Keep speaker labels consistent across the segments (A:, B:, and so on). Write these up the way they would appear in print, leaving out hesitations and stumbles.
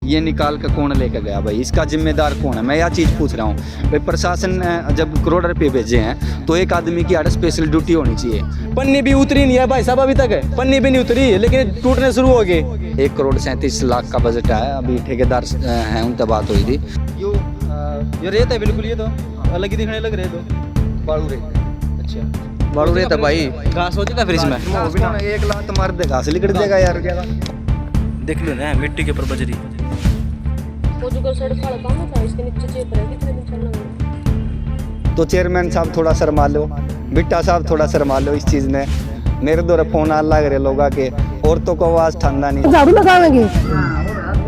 A: ये निकाल कर कौन लेकर गया भाई, इसका जिम्मेदार कौन है? मैं यह चीज़ पूछ रहा हूँ भाई। प्रशासन ने जब करोड़ रुपये भेजे हैं तो एक आदमी की आड़ स्पेशल ड्यूटी होनी चाहिए।
B: पन्नी भी उतरी नहीं है भाई साहब, अभी तक है पन्नी भी नहीं उतरी, लेकिन टूटने शुरू हो गए।
A: 1,37,00,000 का बजट है। अभी ठेकेदार हैं, उनसे बात हुई थी।
B: ये रेत है बिल्कुल, ये तो अलग ही दिखने लग रहे तो
A: बाड़ू रेत।
B: अच्छा बाड़ू रेत है भाई, घास हो जाता फ्रिज में।
A: 1 लाख मार दे, घास लिकड़ देगा यार।
B: देख लो ना मिट्टी के ऊपर बजरी।
C: वो जो सड़क वाला काम था इसके नीचे चेप रहा है, कितने दिन चलना होगा।
A: तो चेयरमैन साहब थोड़ा शर्मा लो, बिट्टा साहब थोड़ा शर्मा लो इस चीज़ ने। मेरे दौरे फोन आ लग रहे लोगों के, औरतों को आवाज़ ठंडा नहीं।
D: झाड़ू लगावेंगे,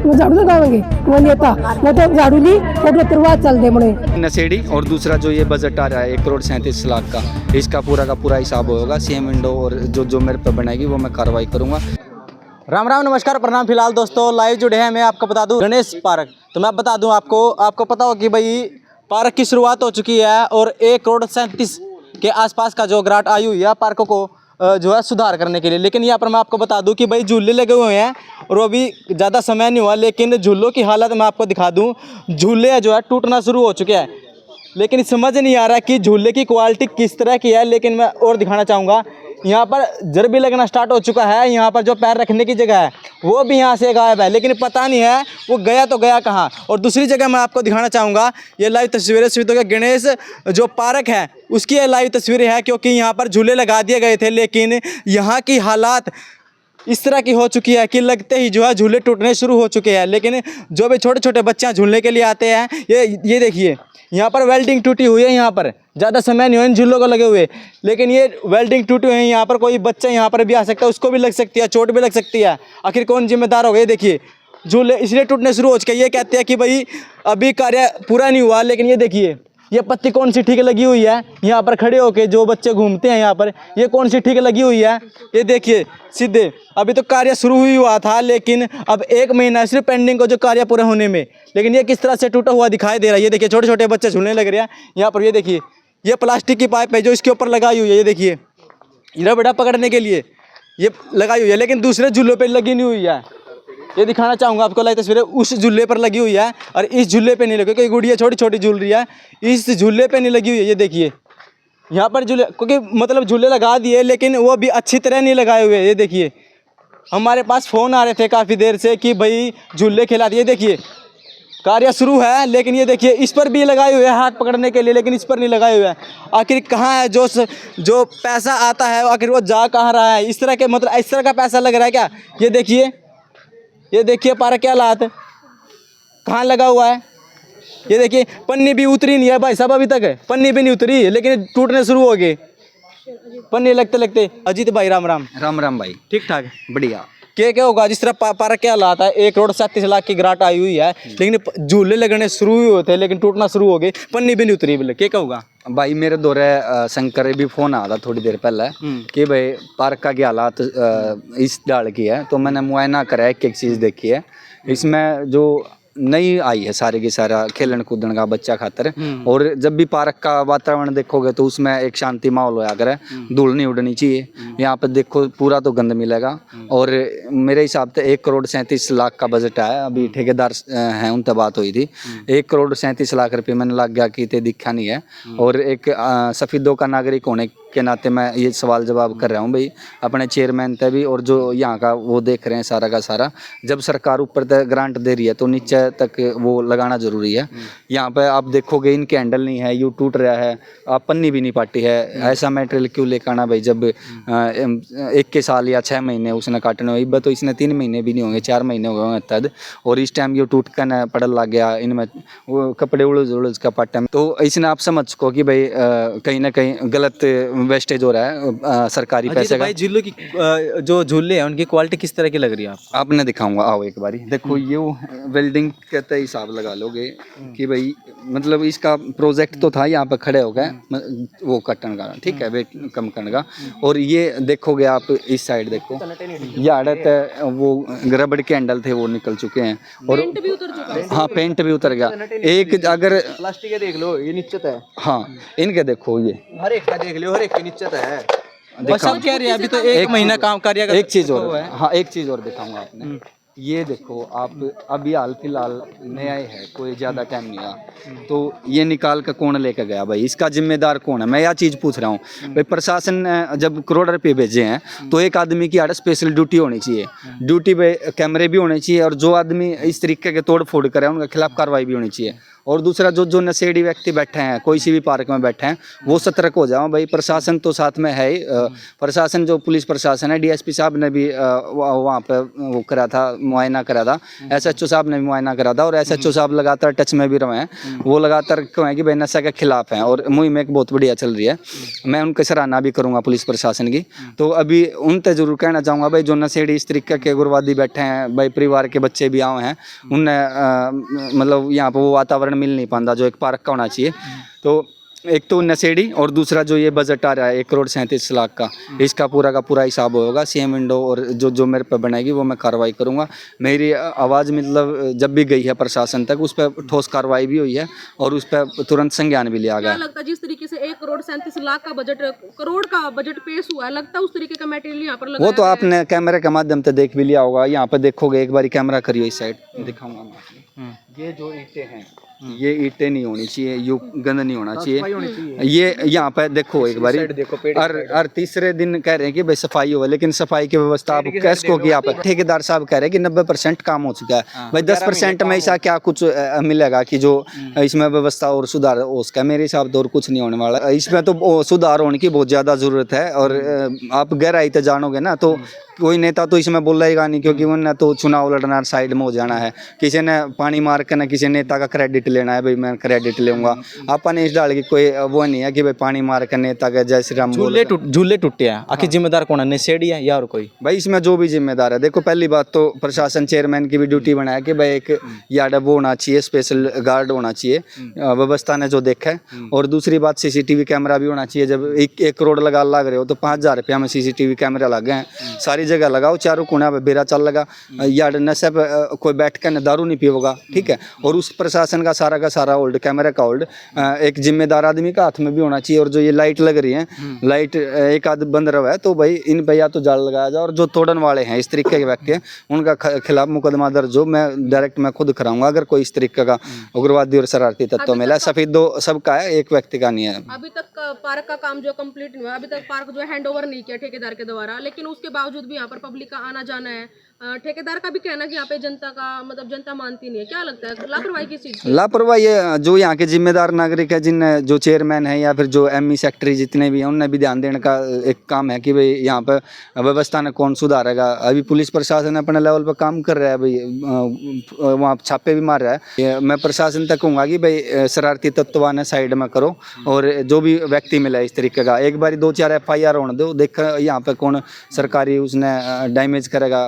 D: वो झाड़ू लगावेंगे, वो नेता वो तो झाड़ू ली वो तो तुरवा चल दे मने
A: नशेड़ी। और दूसरा जो ये बजट आ रहा है 1,37,00,000 का, इसका पूरा का पूरा हिसाब होगा सीएम विंडो, और जो मेरे पे बनाएगी वो मैं कार्रवाई करूँगा।
B: राम राम नमस्कार प्रणाम। फिलहाल दोस्तों लाइव जुड़े हैं, मैं आपको बता दूं गणेश पार्क। तो मैं बता दूं आपको पता हो कि भाई पार्क की शुरुआत हो चुकी है और 1,37,00,000 के आसपास का जो ग्रांट आई हुई है पार्कों को जो है सुधार करने के लिए। लेकिन यहाँ पर मैं आपको बता दूं कि भाई झूले लगे हुए हैं और वो भी ज़्यादा समय नहीं हुआ, लेकिन झूलों की हालत मैं आपको दिखा दूँ। झूले जो है टूटना शुरू हो चुके हैं, लेकिन समझ नहीं आ रहा कि झूले की क्वालिटी किस तरह की है। लेकिन मैं और दिखाना चाहूँगा, यहाँ पर जर भी लगना स्टार्ट हो चुका है। यहाँ पर जो पैर रखने की जगह है वो भी यहाँ से गायब है, लेकिन पता नहीं है वो गया तो गया कहाँ। और दूसरी जगह मैं आपको दिखाना चाहूँगा, ये लाइव तस्वीरें स्वीतों के गणेश जो पार्क है उसकी ये लाइव तस्वीरें हैं, क्योंकि यहाँ पर झूले लगा दिए गए थे, लेकिन यहाँ की हालात इस तरह की हो चुकी है कि लगते ही जो है झूले टूटने शुरू हो चुके हैं। लेकिन जो भी छोटे छोटे बच्चे झूलने के लिए आते हैं, ये देखिए यहाँ पर वेल्डिंग टूटी हुई है। यहाँ पर ज़्यादा समय नहीं हुआ इन झूलों को लगे हुए, लेकिन ये वेल्डिंग टूटी हुई है। यहाँ पर कोई बच्चा यहाँ पर भी आ सकता है, उसको भी लग सकती है, चोट भी लग सकती है। आखिर कौन जिम्मेदार होगा? ये देखिए झूले इसलिए टूटने शुरू हो चुके। ये कहते हैं कि भाई अभी कार्य पूरा नहीं हुआ, लेकिन ये देखिए ये पत्ती कौन सी ठीक लगी हुई है। यहाँ पर खड़े होके जो बच्चे घूमते हैं यहाँ पर, ये कौन सी ठीक लगी हुई है? ये देखिए सीधे अभी तो कार्य शुरू ही हुआ था, लेकिन अब 1 महीना सिर्फ पेंडिंग को जो कार्य पूरे होने में, लेकिन ये किस तरह से टूटा हुआ दिखाई दे रहा है। ये देखिए छोटे छोटे बच्चे झूलने लग रहे हैं यहाँ पर। ये देखिए ये प्लास्टिक की पाइप है जो इसके ऊपर लगाई हुई है। ये देखिए इधर बेटा पकड़ने के लिए ये लगाई हुई है, लेकिन दूसरे झूलों पर लगी नहीं हुई है। ये दिखाना चाहूँगा आपको लाइव तस्वीरें, उस झूले पर लगी हुई है और इस झूले पे नहीं लगी। क्योंकि गुड़िया छोटी छोटी झूल रही है, इस झूले पे नहीं लगी हुई है। ये देखिए यहाँ पर झूले, क्योंकि मतलब झूले लगा दिए लेकिन वो भी अच्छी तरह नहीं लगाए हुए। ये देखिए हमारे पास फ़ोन आ रहे थे काफ़ी देर से कि भाई झूले खिला दिए। देखिए कार्य शुरू है, लेकिन ये देखिए इस पर भी लगाए हुए हैं हाथ पकड़ने के लिए, लेकिन इस पर नहीं लगाए हुए हैं। आखिर कहाँ है जो पैसा आता है, आखिर वो जा कहाँ रहा है? इस तरह के मतलब इस तरह का पैसा लग रहा है क्या? ये देखिए पार्क क्या हालात कहाँ लगा हुआ है। ये देखिए पन्नी भी उतरी नहीं है भाई साहब, अभी तक है पन्नी भी नहीं उतरी, लेकिन टूटने शुरू हो गए पन्नी लगते लगते। अजीत भाई राम राम।
A: राम राम भाई।
B: ठीक ठाक
A: बढ़िया।
B: क्या होगा जिस तरह पार्क क्या हालात है? 1,37,00,000 की ग्रांट आई हुई है, लेकिन झूले लगने शुरू ही होते लेकिन टूटना शुरू हो गए, पन्नी भी नहीं उतरी। बोले क्या होगा
A: भाई? मेरे दौरे शंकर भी फोन आया था थोड़ी देर पहले कि भाई पार्क का क्या हालात इस डाल की है। तो मैंने मुआयना करा, एक एक चीज़ देखी है। इसमें जो नई आई है सारे की सारा खेलन कूदन का बच्चा खातर। और जब भी पार्क का वातावरण देखोगे तो उसमें एक शांति माहौल होया करे, धूल नहीं उड़नी चाहिए। यहाँ पे देखो पूरा तो गंद मिलेगा। और मेरे हिसाब से 1,37,00,000 का बजट है। अभी ठेकेदार हैं, उनसे बात हुई थी। 1,37,00,000 रुपये मैंने लग गया कि ते दिखा नहीं है। और एक सफीदों का नागरिक होने के नाते मैं ये सवाल जवाब कर रहा हूँ भाई अपने चेयरमैन से भी, और जो यहाँ का वो देख रहे हैं सारा का सारा। जब सरकार ऊपर तक ग्रांट दे रही है तो नीचे तक वो लगाना जरूरी है। यहाँ पे आप देखोगे इनके हैंडल नहीं है, यू टूट रहा है, आप पन्नी भी नहीं पाटी है। ऐसा मटेरियल क्यों लेकर आना भाई? जब 21 साल या 6 महीने उसने काटने हुए, तो इसने 3 महीने भी नहीं होंगे, 4 महीने हो गए तद। और इस टाइम ये टूट कर पड़ लग गया, इनमें वो कपड़े उड़ज का पाटा। तो इसने आप समझ सको कि भाई कहीं ना कहीं गलत वेस्टेज हो रहा है सरकारी पैसे का।
B: भाई झूलों की जो झूले हैं उनकी क्वालिटी किस तरह की लग रही है?
A: आपने दिखाऊंगा, आओ एक बारी देखो। ये वेल्डिंग कहते हिसाब लगा लोगे कि भाई मतलब इसका प्रोजेक्ट तो था यहाँ पे खड़े हो गए वो कटन का, ठीक है, वेट कम करने का। और ये देखोगे आप इस साइड देखो, ये आड़त है, वो रबड़ के हैंडल थे वो निकल चुके हैं। और
C: पेंट भी उतर चुका है।
A: हाँ पेंट भी उतर गया। एक अगर
B: प्लास्टिक देख लो, ये नीचे है।
A: हाँ इनके देखो, ये
B: हर एक का देख लो, हर एक के नीचे है।
A: दिखा
B: कह रहे हैं अभी तो 1 महीना काम कार्य का।
A: एक चीज और, हाँ एक चीज और दिखाऊंगा आपने। ये देखो आप, अभी हाल फिलहाल नया ही है, कोई ज़्यादा टाइम नहीं हुआ, तो ये निकाल कर कौन लेकर गया भाई, इसका जिम्मेदार कौन है? मैं यह चीज़ पूछ रहा हूँ भाई। प्रशासन ने जब करोड़ रुपये भेजे हैं तो एक आदमी की यार स्पेशल ड्यूटी होनी चाहिए, ड्यूटी पे कैमरे भी होने चाहिए, और जो आदमी इस तरीके के तोड़ फोड़ करे उनके खिलाफ कार्रवाई भी होनी चाहिए। और दूसरा जो नशेड़ी व्यक्ति बैठे हैं कोई सी भी पार्क में बैठे हैं वो सतर्क हो जाओ भाई। प्रशासन तो साथ में है ही, प्रशासन जो पुलिस प्रशासन है, डीएसपी साहब ने भी वहाँ पे वो करा था, मुआयना करा था, एसएचओ साहब ने भी मुआयना करा था, और एसएचओ साहब लगातार टच में भी रहे हैं, वो लगातार कहें कि भाई नशा के खिलाफ हैं, और मुहिम एक बहुत बढ़िया चल रही है। मैं उनकी सराहना भी करूँगा पुलिस प्रशासन की। तो अभी उनसे जरूर कहना चाहूँगा भाई, जो नशेड़ी इस तरीके के उग्रवादी बैठे हैं भाई, परिवार के बच्चे भी आए हैं, उन्हें मतलब यहाँ पर वो वातावरण मिल नहीं पाता जो एक पार्क का होना चाहिए। तो एक तो नशेड़ी, और दूसरा जो ये बजट आ रहा है 1,37,00,000 का, इसका पूरा का पूरा हिसाब होगा सीएम विंडो, और जो मेरे पे बनाएगी वो मैं कार्रवाई करूंगा। मेरी आवाज़ मतलब जब भी गई है प्रशासन तक, उस पर ठोस कार्रवाई भी हुई है और उस पर तुरंत संज्ञान भी लिया गया।
C: क्या लगता है जिस तरीके से 1,37,00,000 का बजट, करोड़ का बजट पेश हुआ है, लगता है उस तरीके का मटेरियल यहाँ पर लगाया
A: वो तो
C: गया है?
A: आपने कैमरे के माध्यम से देख भी लिया होगा। यहाँ पे देखोगे, एक बार कैमरा करियो इस साइड, दिखाऊंगा मैं आपको। ये जो ईंटें हैं, ये ईंटें नहीं होनी चाहिए, यू गंद नहीं होना चाहिए। ये यहाँ पे देखो एक बार, और तीसरे दिन कह रहे हैं कि भाई सफाई हो, लेकिन सफाई की व्यवस्था आप कैसे को किया? ठेकेदार साहब कह रहे हैं कि 90% काम हो चुका है भाई, 10% में ऐसा क्या कुछ मिलेगा कि जो इसमें व्यवस्था और सुधार हो उसका? मेरे हिसाब से और कुछ नहीं होने वाला इसमें, तो सुधार होने की बहुत ज़्यादा ज़रूरत है। और आप गहराई से जानोगे ना तो कोई नेता तो इसमें बोलेगा नहीं, क्योंकि उन्हें तो चुनाव लड़ना, साइड में हो जाना है। किसी ने पानी मार के ना किसी नेता का क्रेडिट लेना है भाई, मैं क्रेडिट लूंगा। अपन इस डाल की कोई वो नहीं है कि भाई पानी मार के नेता के जय श्री राम
B: झूले टूटे हैं, आखिर जिम्मेदार कौन है? नशेड़ी है या और कोई?
A: भाई इसमें जो भी जिम्मेदार है, देखो पहली बात तो प्रशासन चेयरमैन की भी ड्यूटी बनाया कि भाई एक यार्ड वो होना चाहिए, स्पेशल गार्ड होना चाहिए, व्यवस्था ने जो देखा है। और दूसरी बात सीसीटीवी कैमरा भी होना चाहिए। जब 1 करोड़ लगा लग रहे हो तो 5,000 रुपया में सीसीटीवी कैमरा लगे हैं, सारी जगह लगाओ, चारों कोना पे बेरा चल लगा, यार्ड नशे पे कोई बैठ कर दारू नहीं पिएगा, ठीक है। और उस प्रशासन का सारा होल्ड, कैमरा का होल्ड एक जिम्मेदार आदमी का हाथ में भी होना चाहिए। और जो ये लाइट लग रही है, लाइट एक आध बंद रहा है तो भाई इन पे या तो जाल लगाया जाए, और जो तोड़न वाले हैं इस तरीके के व्यक्ति हैं उनका खिलाफ मुकदमा दर्ज हो। मैं डायरेक्ट मैं खुद कराऊंगा अगर कोई इस तरीके का उग्रवादी और शरारती तत्व मिला। सफेदो सबका है, एक व्यक्ति का नहीं है।
C: अभी तक पार्क का काम जो कंप्लीट नहीं हुआ, अभी तक पार्क जो है हैंड ओवर नहीं किया ठेकेदार के द्वारा, लेकिन उसके बावजूद भी यहाँ पर पब्लिक का आना जाना है। ठेकेदार का भी कहना कि यहाँ पे जनता का मतलब जनता मानती नहीं है। क्या लगता है लापरवाही किस चीज़ की?
A: लापरवाही जो यहाँ के जिम्मेदार नागरिक है, जिन जो चेयरमैन है या फिर जो एमई सेक्रेटरी जितने भी हैं, उनने भी ध्यान देने का एक काम है कि भाई यहाँ पर व्यवस्था ने कौन सुधारेगा। अभी पुलिस प्रशासन अपने लेवल पर काम कर रहा है भाई, वहाँ छापे भी मार रहा है। मैं प्रशासन तक कहूँगा कि भाई शरारती तत्व ने साइड में करो, और जो भी व्यक्ति मिला इस तरीके का एक बार 2-4 FIR होने दो, देख यहाँ पे कौन सरकारी उसने डैमेज करेगा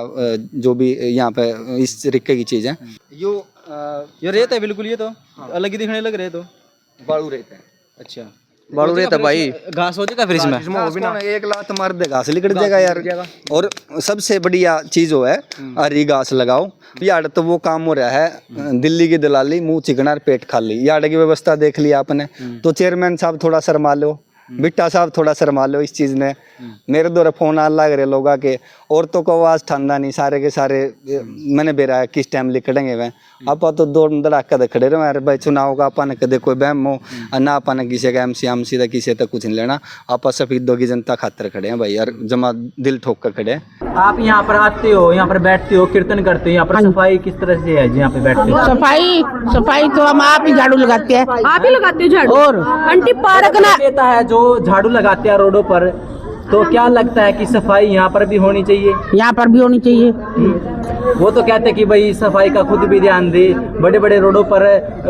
A: जो भी यहाँ पे इस तरीके की चीज़ है।
B: ये रेत है बिल्कुल, ये तो अलग ही दिखने लग रहे, तो
A: बालू रहता है।
B: अच्छा
A: बालू रहता भाई,
B: घास हो जाएगा फिर इसमें?
A: एक लात मार दे घास निकल जाएगा यार। और सबसे बढ़िया चीज़ वो है हरी घास लगाओ। यार्ड तो वो काम हो रहा है दिल्ली की दलाली, मुंह चिकना और पेट खाली। यार्ड की व्यवस्था देख लिया आपने, तो चेयरमैन साहब थोड़ा शर्मा लो, बिट्टा साहब थोड़ा शर्मा लो इस चीज़ ने। मेरे द्वारा फोन आ लग रहे लोगों के, औरतों को आवाज़ ठंडा नहीं, सारे के सारे मैंने बेरा है किस टाइम लिखड़ेंगे वह आप तो दौड़ धड़ाका दे खड़े रहे। भाई चुनाव का अपन कदे कोई बहम हो ना, अपन किसी का MC तक किसी तक कुछ नहीं लेना। आप सफेदों की जनता खातर खड़े हैं भाई यार, जमा दिल ठोक कर खड़े हैं।
B: आप यहाँ पर आते हो, यहाँ पर बैठते हो, कीर्तन करते हो, यहाँ पर सफाई किस तरह से है जी? यहाँ पे बैठते हो
D: सफाई तो हम आप ही झाड़ू लगाते हैं।
C: आप ही लगाते हो झाड़ू?
D: और
C: आंटी पार्क ना
B: देता है जो झाड़ू लगाते हैं रोडों पर, तो क्या लगता है कि सफाई यहाँ पर भी होनी चाहिए?
D: यहाँ पर भी होनी चाहिए।
B: वो तो कहते हैं कि भाई सफाई का खुद भी ध्यान दे। बड़े बड़े रोडों पर,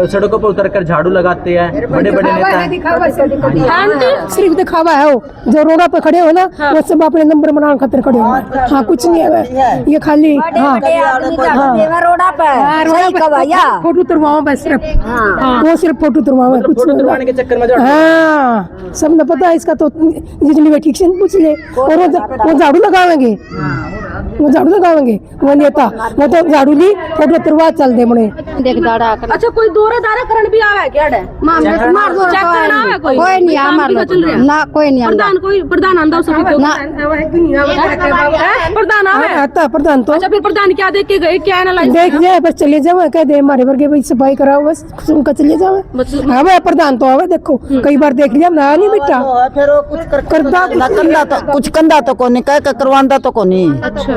B: सड़कों पर उतरकर झाड़ू लगाते हैं बड़े बड़े नेता।
D: सिर्फ दिखावा है वो, जो रोडों पे खड़े हो ना वो सब अपने नंबर बनाने खातिर खड़े हो। हाँ कुछ नहीं है ये खाली फोटो तुरवाओ बस, सिर्फ वो सिर्फ फोटो तुरवाओ, कुछ
B: तुरवाने के चक्कर में।
D: हाँ सब ने पता है इसका, तो जितनी ठीक से पूछ ले। और वो झाड़ू लगावेंगे, वो नेता वो तो झाड़ू ली फोटो तुरवा चल दे बने
C: अच्छा कोई दौरा दारा करण भी आवे क्या डे चेक करना आवे कोई नहीं
E: ना कोई नहीं
C: कोई प्रधान आंदा उसे प्रधान आवे
D: आता प्रधान तो
C: अच्छा फिर प्रधान क्या देख के गए क्या एनालाइज
D: देख जाए बस चले जाओ कह दे हमारे वर्गे भाई सफाई कराओ बस सुनकर चले जाओ हाँ भाई प्रधान तो आवे देखो कई बार देख लिया ना नहीं बेटा
E: फिर वो कुछ
D: करता
E: कुछ कंधा तो कोनी कह के करवांदा तो कोनी।
C: अच्छा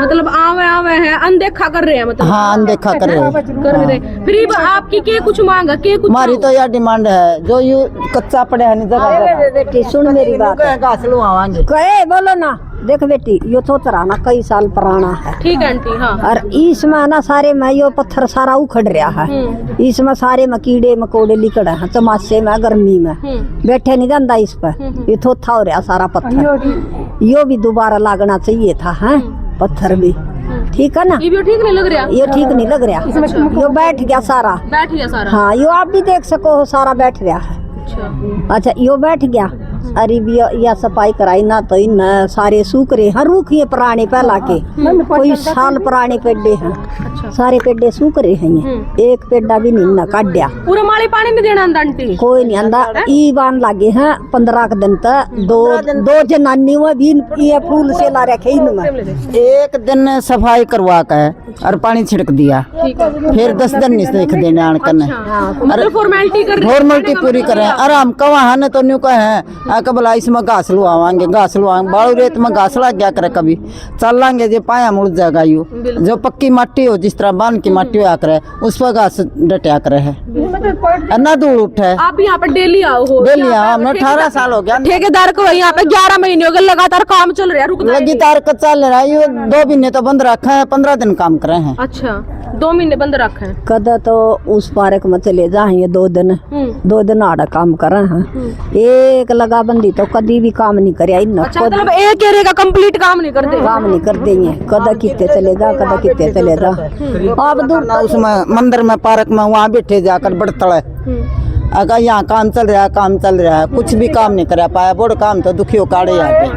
C: मतलब आवे है अनदेखा कर रहे हैं मतलब
E: हाँ अनदेखा कर रहे
C: कर रहे फिर आपकी के कुछ मांगा के कुछ
E: हमारी तो यह डिमांड है जो यू कच्चा पड़े है जगह बेटी सुन मेरी बात घास लुआवांगे कहे बोलो ना देख बेटी यो तो तराना कई साल पुराना है
C: ठीक है आंटी हाँ
E: और इसमें ना सारे में यो पत्थर सारा उखड़ रहा है इसमें सारे में कीड़े मकोड़े लिकड़ है चमासे में गर्मी में बैठे नहीं जाता इस पर ये थोथा हो रहा सारा पत्थर यो भी दोबारा लागना चाहिए था है पत्थर भी ठीक है ना
C: ये भी ठीक नहीं लग रहा
E: ये ठीक नहीं लग रहा यो बैठ गया सारा
C: बैठ गया सारा
E: हाँ यो आप भी देख सको हो सारा बैठ रहा है अच्छा यो बैठ गया अरे भी या सफाई कराई ना तो इन सारे सूख रहे हैं रूख ये पुराने पहला के कोई साल पुराने पेड़े हैं सारे पेड़े सूख रहे हैं ये एक पेड़ा भी नहीं ना काटिया
C: पूरा माली पानी नहीं देना आंटी
E: कोई नहीं आंदा ई बान लागे हैं 15 दिन तक दो जनानी में भी ये फूल से ला रखे इनमें एक दिन सफाई करवा के और पानी छिड़क दिया फिर 10 दिन नहीं देख देने आनकन फॉर्मेलिटी पूरी करें और हम कहा ने तो न्यू कहे कबला इसमें घास लुआवांगे बालू रेत में घास लग गया करे कभी चल लांगे जो पाया मुड़ जाएगा यू जो पक्की माटी हो जिस तरह बांध की माटी हुआ करे उस पर घास डटिया करे है ना धूल उठे।
C: आप यहाँ पे डेली आओ हो
E: डेली आओ हमने 18 साल हो गया
C: ठेकेदार को यहाँ पे 11 महीने हो गए लगातार काम चल रहा है
E: लगातार का चल रहा है ये 2 महीने तो बंद रखा है 15 दिन काम कर रहे हैं।
C: अच्छा 2 महीने बंद रखा है
E: कदा तो उस पार्क में चले जाएंगे 2 दिन आड़ा काम कर रहे हैं एक लगा बंदी तो कभी भी काम नहीं करे
C: अच्छा मतलब एक एरिया का कंप्लीट काम नहीं करते
E: हैं कदा कितने चले जा कदा कितने चले जा अब उसमें मंदिर में पार्क में वहाँ बैठे जाकर बड़तड़ अगर यहाँ काम चल रहा है कुछ भी काम नहीं करा पाया बड़ काम तो दुखियों काढ़े यहाँ पे।